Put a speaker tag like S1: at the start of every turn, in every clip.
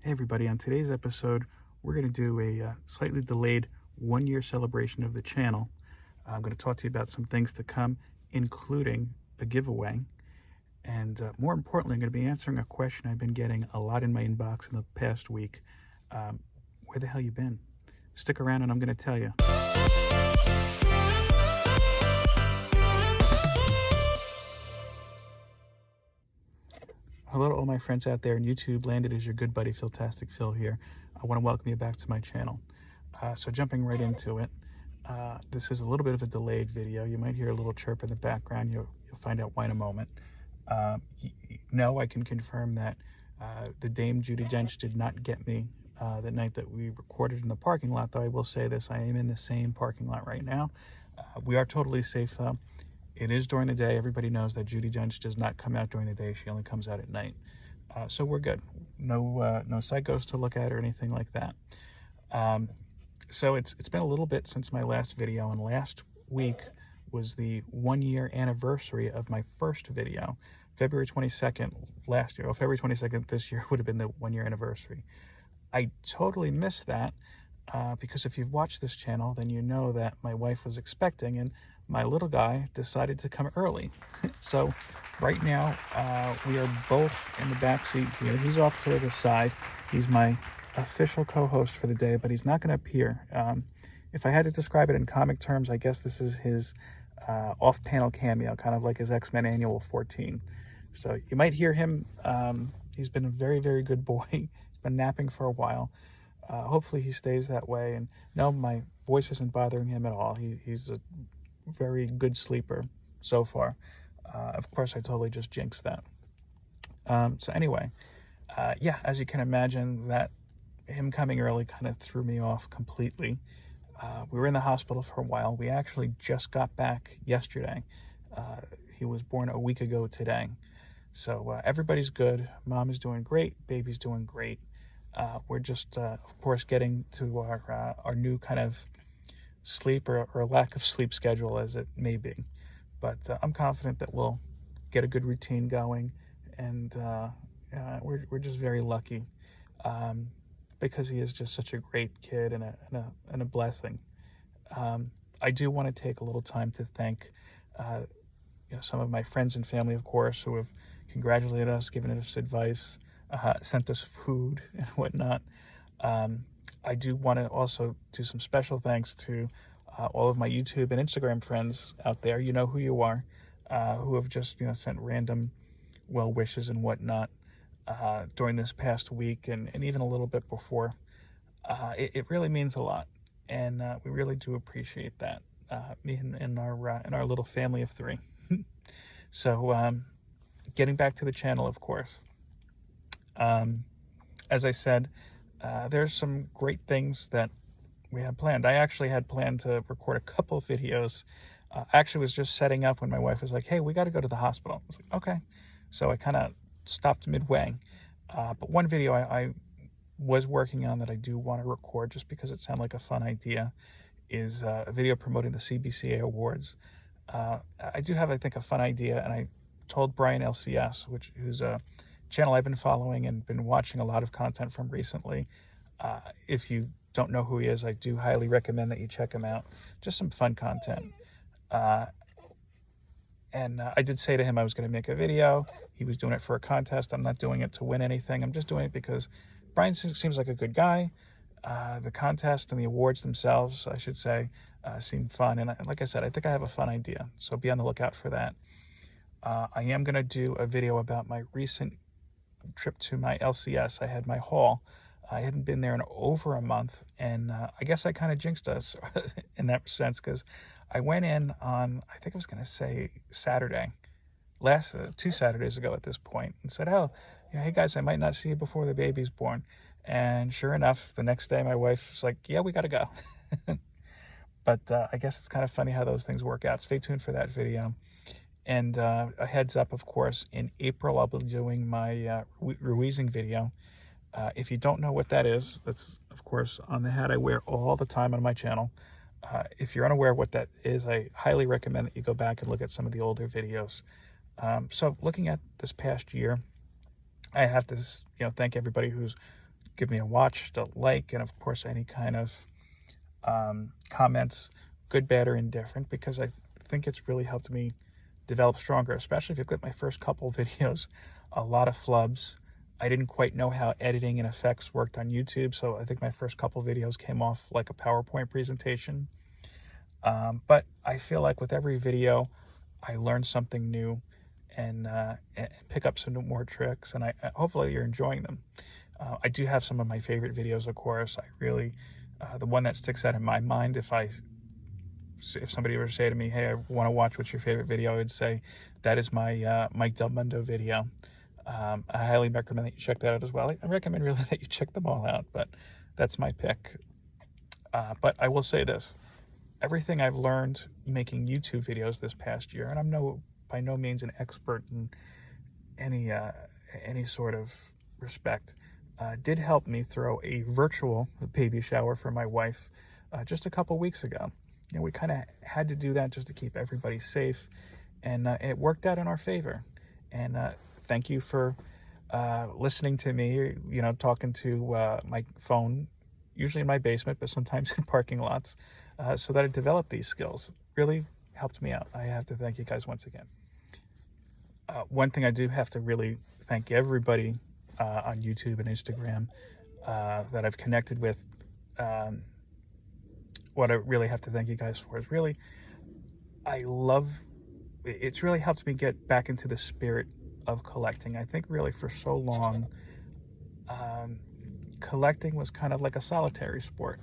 S1: Hey everybody, on today's episode, we're going to do a slightly delayed 1 year celebration of the channel. I'm going to talk to you about some things to come, including a giveaway. And more importantly, I'm going to be answering a question I've been getting a lot in my inbox in the past week. Where the hell you been? Stick around and I'm going to tell you. Hello to all my friends out there in YouTube. Landed as your good buddy, Philtastic Phil here. I want to welcome you back to my channel. So jumping right into it, this is a little bit of a delayed video. You might hear a little chirp in the background. You'll find out why in a moment. No, I can confirm that the Dame Judi Dench did not get me the night that we recorded in the parking lot, though I will say this, I am in the same parking lot right now. We are totally safe, though. It is during the day. Everybody knows that Judi Dench does not come out during the day. She only comes out at night. So we're good. No psychos to look at or anything like that. So it's been a little bit since my last video, and last week was the 1 year anniversary of my first video. February 22nd last year, or February 22nd this year would have been the 1 year anniversary. I totally missed that because if you've watched this channel, then you know that my wife was expecting, and my little guy decided to come early. So right now, we are both in the back seat here. He's off to the side. He's my official co-host for the day, but he's not going to appear. If I had to describe it in comic terms, I guess this is his off-panel cameo, kind of like his X-Men Annual 14. So you might hear him. He's been a very, very good boy. He's been napping for a while. Hopefully he stays that way. And no, my voice isn't bothering him at all. He's a very good sleeper so far. Of course, I totally just jinxed that. So anyway, yeah, as you can imagine, that him coming early kind of threw me off completely. We were in the hospital for a while. We actually just got back yesterday. He was born a week ago today. So everybody's good. Mom is doing great. Baby's doing great. We're just, of course, getting to our new kind of sleep or lack of sleep schedule, as it may be. But I'm confident that we'll get a good routine going. And we're just very lucky because he is just such a great kid and a blessing. I do want to take a little time to thank some of my friends and family, of course, who have congratulated us, given us advice, sent us food and whatnot. I do want to also do some special thanks to all of my YouTube and Instagram friends out there. You know who you are, who have just sent random well wishes and whatnot during this past week and even a little bit before. It really means a lot, and we really do appreciate that. Me and our little family of three. So getting back to the channel, of course. As I said, there's some great things that we have planned. I actually had planned to record a couple of videos. Actually was just setting up when my wife was like, hey, we got to go to the hospital. I was like, okay. So I kind of stopped midway. But one video I was working on that I do want to record just because it sounded like a fun idea is a video promoting the CBCA Awards. I do have, I think, a fun idea, and I told Brian LCS, who's a channel I've been following and been watching a lot of content from recently. If you don't know who he is, I do highly recommend that you check him out. Just some fun content. And I did say to him I was going to make a video. He was doing it for a contest. I'm not doing it to win anything. I'm just doing it because Brian seems like a good guy. The contest and the awards themselves, I should say, seem fun. And like I said, I think I have a fun idea. So be on the lookout for that. I am going to do a video about my recent trip to my LCS. I had my haul. I hadn't been there in over a month, and I guess I kind of jinxed us in that sense because I went in on, I think I was going to say Saturday, 2 Saturdays ago at this point, and said, oh, hey guys, I might not see you before the baby's born. And sure enough, the next day my wife was like, yeah, we got to go. But I guess it's kind of funny how those things work out. Stay tuned for that video. And a heads up, of course, in April I'll be doing my Ruizing video. If you don't know what that is, that's, of course, on the hat I wear all the time on my channel. If you're unaware of what that is, I highly recommend that you go back and look at some of the older videos. So looking at this past year, I have to thank everybody who's give me a watch, a like, and of course any kind of comments, good, bad, or indifferent, because I think it's really helped me develop stronger, especially if you look at my first couple videos, a lot of flubs. I didn't quite know how editing and effects worked on YouTube, so I think my first couple videos came off like a PowerPoint presentation. But I feel like with every video, I learn something new and pick up some more tricks, and hopefully you're enjoying them. I do have some of my favorite videos, of course. I really, the one that sticks out in my mind, if somebody were to say to me, hey, I want to watch what's your favorite video, I would say that is my Mike Del Mundo video. I highly recommend that you check that out as well. I recommend really that you check them all out, but that's my pick. But I will say this, everything I've learned making YouTube videos this past year, and I'm by no means an expert in any sort of respect, did help me throw a virtual baby shower for my wife just a couple weeks ago. We kind of had to do that just to keep everybody safe, and it worked out in our favor. And thank you for listening to me, talking to my phone, usually in my basement, but sometimes in parking lots, so that I developed these skills. Really helped me out. I have to thank you guys once again. One thing I do have to really thank everybody on YouTube and Instagram that I've connected with. What I really have to thank you guys for is really, it's really helped me get back into the spirit of collecting. I think really for so long, collecting was kind of like a solitary sport.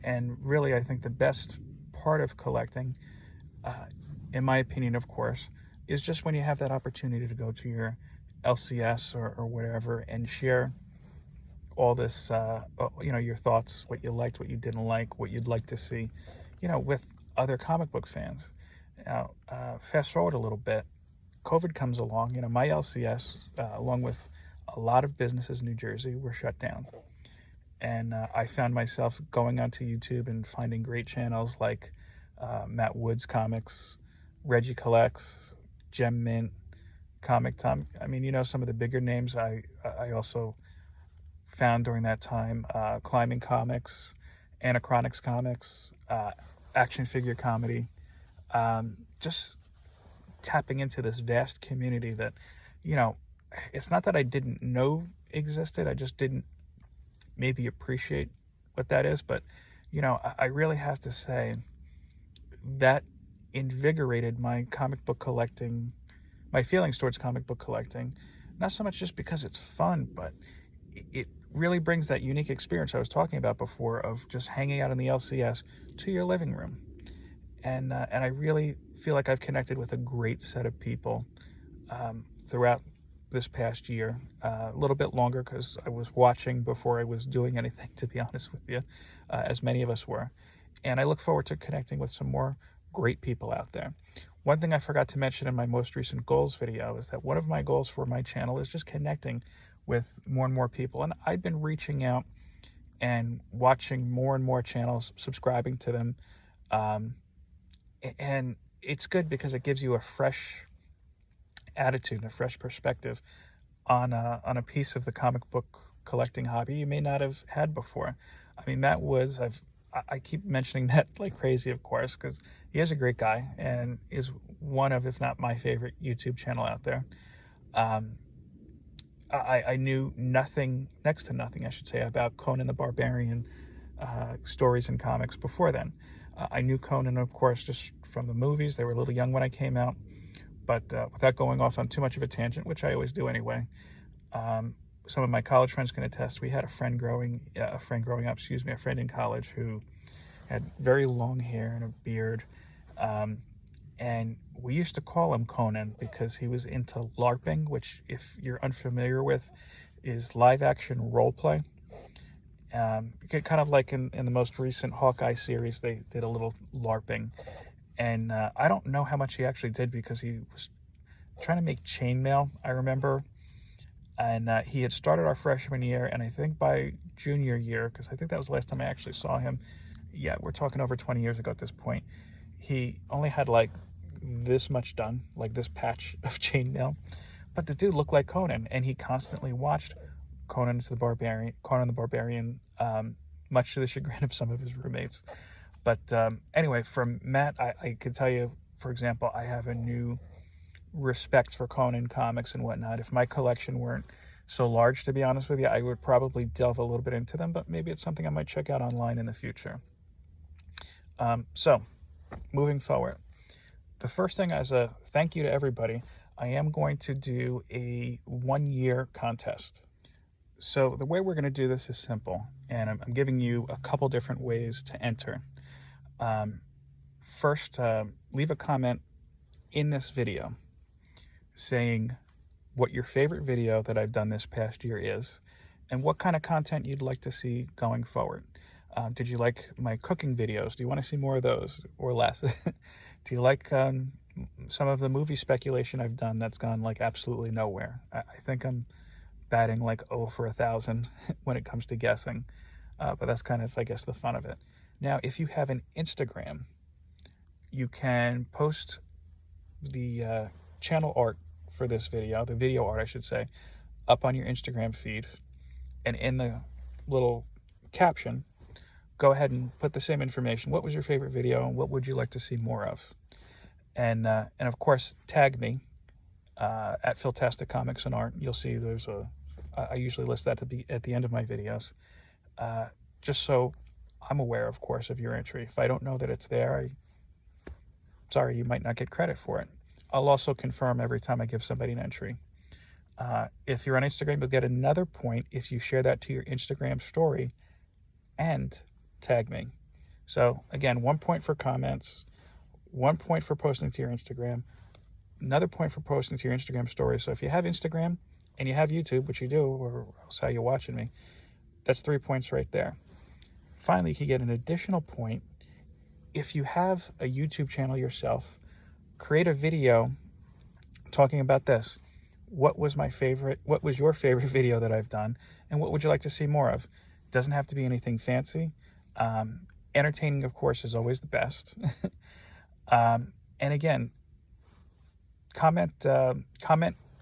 S1: And really, I think the best part of collecting, in my opinion, of course, is just when you have that opportunity to go to your LCS or whatever and share all this, your thoughts, what you liked, what you didn't like, what you'd like to see, with other comic book fans. Now, fast forward a little bit, COVID comes along. My LCS, along with a lot of businesses in New Jersey, were shut down. And I found myself going onto YouTube and finding great channels like Matt Wood's Comics, Reggie Collects, Gem Mint, Comic Tom. I mean, some of the bigger names I also found during that time, Climbing Comics, Anachronics Comics, Action Figure Comedy, just tapping into this vast community that, it's not that I didn't know existed, I just didn't maybe appreciate what that is, but, I really have to say that invigorated my comic book collecting, my feelings towards comic book collecting, not so much just because it's fun, but it really brings that unique experience I was talking about before of just hanging out in the LCS to your living room. And I really feel like I've connected with a great set of people throughout this past year, a little bit longer because I was watching before I was doing anything, to be honest with you, as many of us were. And I look forward to connecting with some more great people out there. One thing I forgot to mention in my most recent goals video is that one of my goals for my channel is just connecting with more and more people. And I've been reaching out and watching more and more channels, subscribing to them. And it's good because it gives you a fresh attitude, a fresh perspective on a piece of the comic book collecting hobby you may not have had before. I mean, Matt Woods, I keep mentioning that like crazy, of course, because he is a great guy and is one of, if not my favorite YouTube channel out there. I knew next to nothing, I should say, about Conan the Barbarian stories and comics before then. I knew Conan, of course, just from the movies. They were a little young when I came out, but without going off on too much of a tangent, which I always do anyway, some of my college friends can attest. We had a friend in college who had very long hair and a beard, and we used to call him Conan because he was into LARPing, which, if you're unfamiliar with, is live action role play. Kind of like in the most recent Hawkeye series, they did a little LARPing. And I don't know how much he actually did because he was trying to make chainmail, I remember. And he had started our freshman year, and I think by junior year, because I think that was the last time I actually saw him. Yeah, we're talking over 20 years ago at this point. He only had like this much done, like this patch of chainmail. But the dude looked like Conan, and he constantly watched Conan the Barbarian, much to the chagrin of some of his roommates. But anyway, from Matt, I could tell you, for example, I have a new respect for Conan comics and whatnot. If my collection weren't so large, to be honest with you, I would probably delve a little bit into them, but maybe it's something I might check out online in the future. So, moving forward, the first thing, as a thank you to everybody, I am going to do a 1-year contest. So the way we're going to do this is simple, and I'm giving you a couple different ways to enter. First, leave a comment in this video saying what your favorite video that I've done this past year is, and what kind of content you'd like to see going forward. Did you like my cooking videos? Do you want to see more of those or less? Do you like some of the movie speculation I've done that's gone like absolutely nowhere? I think I'm batting like 0 for 1,000 when it comes to guessing, but that's kind of, I guess, the fun of it. Now, if you have an Instagram, you can post the channel art for this video, the video art I should say, up on your Instagram feed, and in the little caption, go ahead and put the same information. What was your favorite video, and what would you like to see more of? And of course, tag me at Philtastic Comics and Art. You'll see there's I usually list that at the end of my videos, just so I'm aware, of course, of your entry. If I don't know that it's there, sorry, you might not get credit for it. I'll also confirm every time I give somebody an entry. If you're on Instagram, you'll get another point if you share that to your Instagram story and tag me. So again, 1 point for comments, 1 point for posting to your Instagram, another point for posting to your Instagram story. So if you have Instagram and you have YouTube, which you do, or else how you're watching me, that's 3 points right there. Finally, you can get an additional point if you have a YouTube channel yourself. Create a video talking about this. What was your favorite video that I've done, and what would you like to see more of? It doesn't have to be anything fancy. Entertaining, of course, is always the best. And again, comment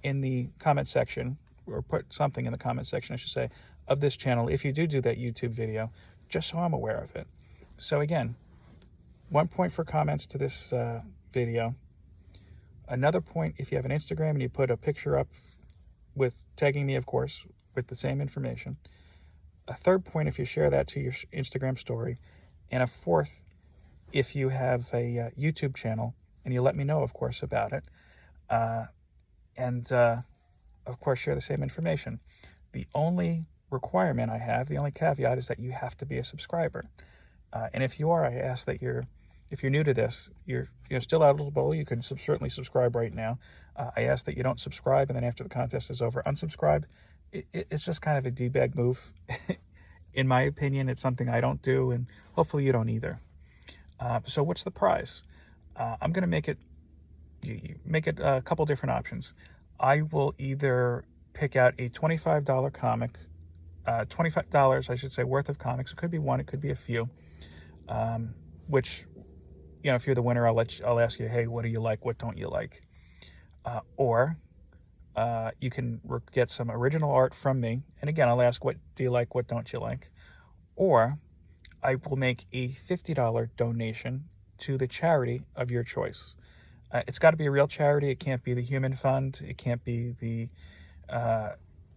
S1: in the comment section, or put something in the comment section, I should say, of this channel if you do that YouTube video, just so I'm aware of it. So again, 1 point for comments to this video. Another point if you have an Instagram and you put a picture up with tagging me, of course, with the same information. A third point if you share that to your Instagram story. And a fourth if you have a YouTube channel and you let me know, of course, about it. And of course, share the same information. The only requirement I have, the only caveat, is that you have to be a subscriber. And if you are, I ask that if you're new to this, you're still eligible. You can certainly subscribe right now. I ask that you don't subscribe, and then after the contest is over, unsubscribe. It's just kind of a D-bag move. In my opinion, it's something I don't do, and hopefully you don't either. So what's the prize? I'm going to make it a couple different options. I will either pick out a $25 comic, $25, I should say, worth of comics. It could be one, it could be a few, which, if you're the winner, I'll ask you, hey, what do you like? What don't you like? Or you can get some original art from me. And again, I'll ask, what do you like? What don't you like? Or I will make a $50 donation to the charity of your choice. It's got to be a real charity. It can't be the Human Fund. It can't be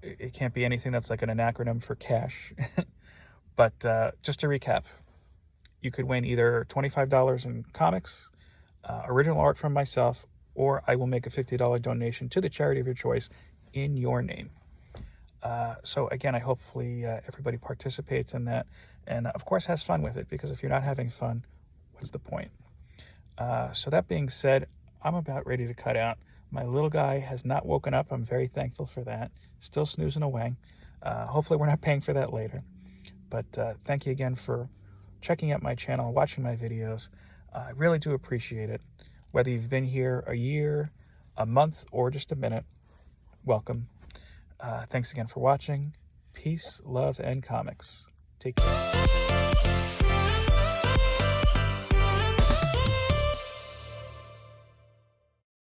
S1: it can't be anything that's like an acronym for cash. But just to recap, you could win either $25 in comics, original art from myself, or I will make a $50 donation to the charity of your choice in your name. So again, hopefully everybody participates in that, and of course has fun with it, because if you're not having fun, what's the point? So that being said, I'm about ready to cut out. My little guy has not woken up. I'm very thankful for that. Still snoozing away. Hopefully we're not paying for that later. But thank you again for checking out my channel, watching my videos. I really do appreciate it. Whether you've been here a year, a month, or just a minute, welcome. Thanks again for watching. Peace, love, and comics. Take care.